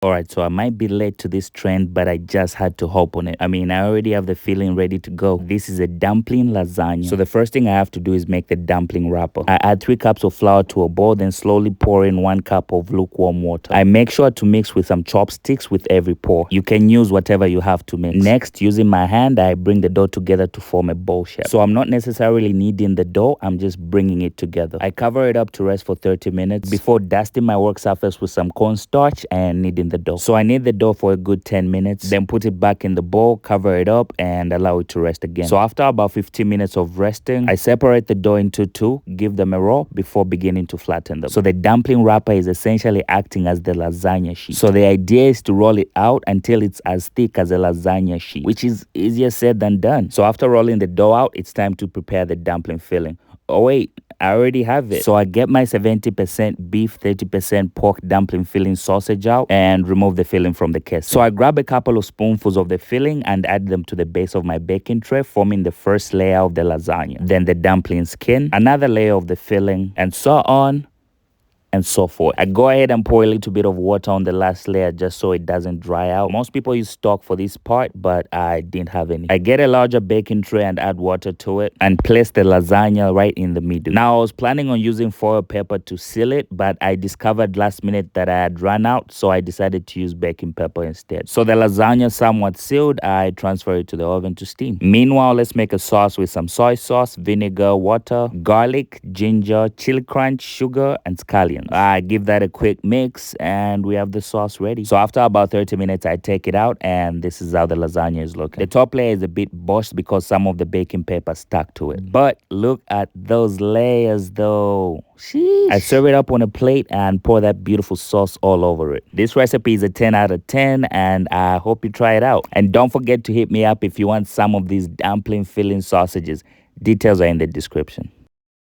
Alright, so I might be late to this trend, but I just had to hop on it. I mean, I already have the filling ready to go. This is a dumpling lasagna. So the first thing I have to do is make the dumpling wrapper. I add 3 cups of flour to a bowl, then slowly pour in 1 cup of lukewarm water. I make sure to mix with some chopsticks with every pour. You can use whatever you have to mix. Next, using my hand, I bring the dough together to form a bowl shape. So I'm not necessarily kneading the dough, I'm just bringing it together. I cover it up to rest for 30 minutes before dusting my work surface with some cornstarch and kneading the dough. So I knead the dough for a good 10 minutes, then put it back in the bowl, cover it up, and allow it to rest again. So after about 15 minutes of resting, I separate the dough into 2, give them a roll before beginning to flatten them. So the dumpling wrapper is essentially acting as the lasagna sheet. So the idea is to roll it out until it's as thick as a lasagna sheet, which is easier said than done. So after rolling the dough out, it's time to prepare the dumpling filling. Oh wait, I already have it. So I get my 70% beef, 30% pork dumpling filling sausage out and remove the filling from the casing. So I grab a couple of spoonfuls of the filling and add them to the base of my baking tray, forming the first layer of the lasagna. Then the dumpling skin, another layer of the filling, and so on and so forth. I go ahead and pour a little bit of water on the last layer just so it doesn't dry out. Most people use stock for this part, but I didn't have any. I get a larger baking tray and add water to it and place the lasagna right in the middle. Now, I was planning on using foil paper to seal it, but I discovered last minute that I had run out, so I decided to use baking paper instead. So the lasagna somewhat sealed, I transfer it to the oven to steam. Meanwhile, let's make a sauce with some soy sauce, vinegar, water, garlic, ginger, chili crunch, sugar, and scallions. I give that a quick mix and we have the sauce ready. So after about 30 minutes, I take it out and this is how the lasagna is looking. The top layer is a bit burst because some of the baking paper stuck to it. But look at those layers though. Sheesh. I serve it up on a plate and pour that beautiful sauce all over it. This recipe is a 10 out of 10 and I hope you try it out. And don't forget to hit me up if you want some of these dumpling filling sausages. Details are in the description.